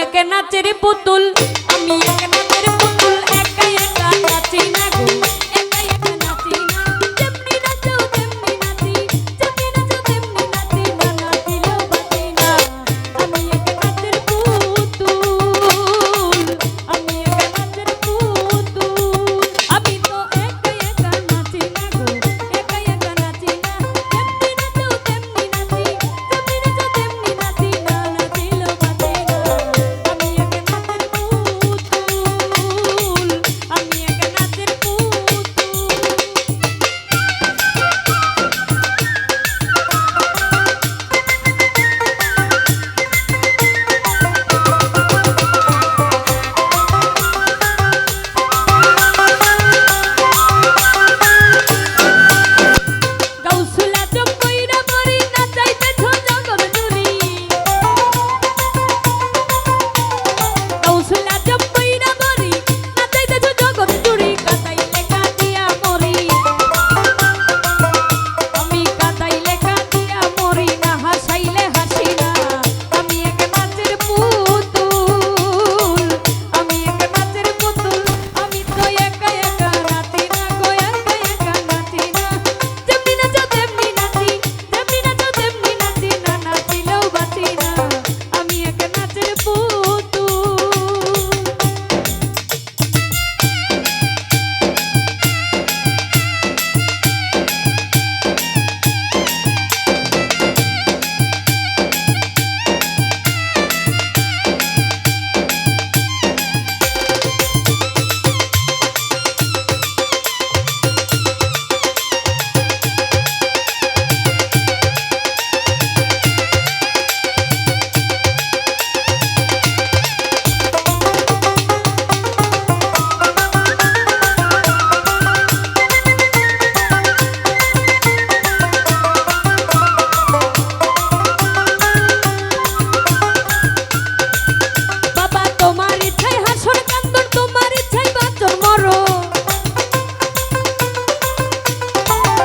এক নাচের পুতুল, আমি এক নাচের পুতুল, একা একা নাচি না গো, একা একা নাচি না। যেমনি নাচো তেমনি নাচি, যেমনি নাচো তেমনি নাচি, না নাচিলেও বাঁচি না। আমি এক নাচের পুতুল, আমি এক নাচের পুতুল, আমি তো একা একা নাচি না গো, একা একা নাচি না। যেমনি নাচো তেমনি নাচি, যেমনি নাচো তেমনি নাচি, না নাচিলেও বাঁচি না। আমি এক নাচের পুতুল, আমি এক নাচের পুতুল। গাউসুলা চকইরা মরি নাচাইতেছো জগৎ জুড়ি, গাউসুলা চকইরা মরি নাচাইতেছো জগৎ জুড়ি, কাটাইলে কাটিয়া মরি, আমি কাটাইলে কাটিয়া মরি না, হাসাইলে হাসি না। আমি এক নাচের পুতুল, আমি এক নাচের পুতুল, আমি তো একা একা নাচি না গো, একা একা নাচি না। যেমনি নাচো তেমনি নাচি, যেমনি নাচো তেমনি নাচি, না নাচিলেও বাঁচি না। আমি এক নাচের পুতুল। বাবা তোমার ইচ্ছায় হাসর কান্দন, তোমার ইচ্ছায় বাঁচন মরণ,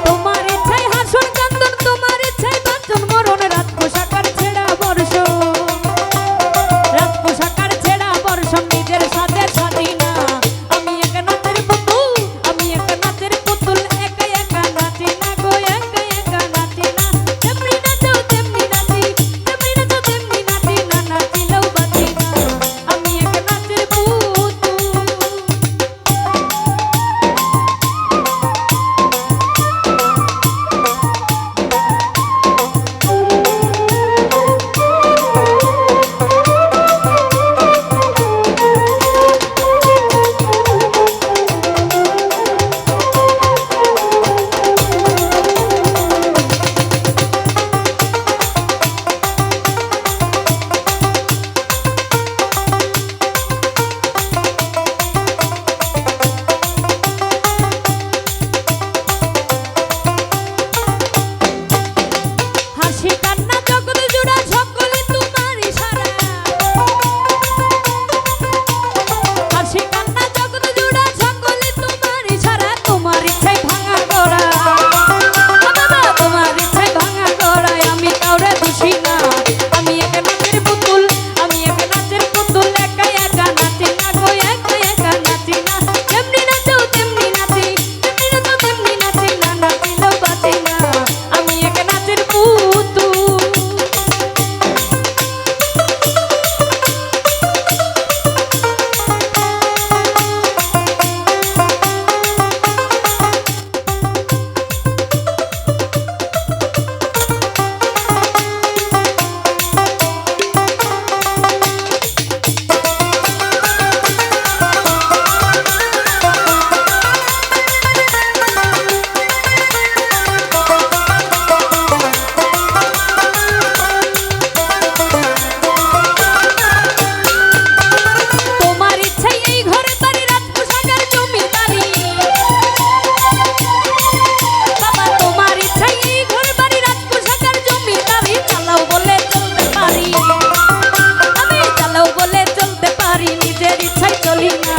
তোমার ইচ্ছায় হাসর কান্দন, তোমার ইচ্ছায় বাঁচন মরণ। রাত পোশাকার ছেঁড়া বর্ষণ, রাত পোশাকার ছেঁড়া বর্ষণ, নিজের সাথে সাথী না। আমি এক নাচের পুতুল, আমি এক নাচের পুতুল, একা একা নাচি না গো, একা একা নাচি না। যেমনি নাচো তেমনি নাচি, যেমনি নাচো তেমনি নাচি, না নাচিলেও বাঁচি না। আমি এক নাচের পুতুল। হাসি কান্না জগৎ জুড়া সকলে তোমার ইশারা, হাসি কান্না জগৎ জুড়া সকলে তোমার ইশারা। তোমার ইচ্ছায় ভাঙা গড়া, বাবা তোমার ইচ্ছায় ভাঙা গড়ায়, আমি কাউরে দোষী না। আমি এক নাচের পুতুল, আমি এক নাচের পুতুল, একা একা নাচি না গো, একা একা নাচি না। যেমনি নাচো তেমনি নাচি, যেমনি নাচো তেমনি নাচি, না নাচিলেও বাঁচি না। আমি এক নাচের পুতুল। তোমার ইচ্ছায় এই ঘরে বাড়ি, রাত পোশাকের জমিদারি, বাবা তোমার ইচ্ছায় এই ঘরে বাড়ি, রাত পোশাকের জমিদারি। চালাও বলে চলতে পারি, আমি চালাও বলে চলতে পারি, নিজের ইচ্ছায় চলি না।